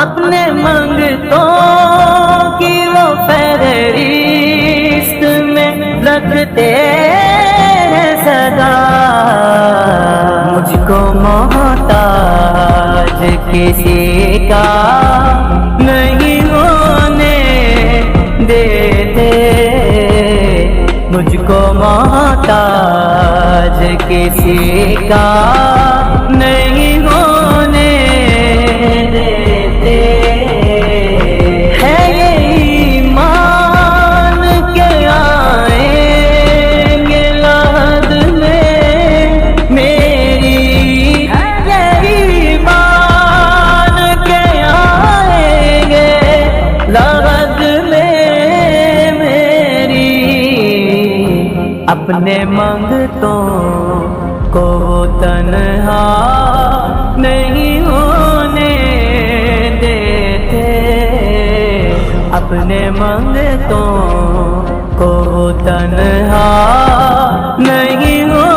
اپنے منگتوں کی وہ فہرست میں رکھتے ہیں سدا، مجھ کو محتاج کسی کا نہیں ہونے دیتے، مجھ کو محتاج کسی کا نہیں ہونے دیتے۔ ہے یہ ایمان کے آئیں گے لحد میں میری، ہے یہ ایمان کے آئیں گے لحد میں میری، اپنے منگتوں کو تنہا نہیں ہونے دیتے، اپنے منگتوں کو تنہا نہیں ہونے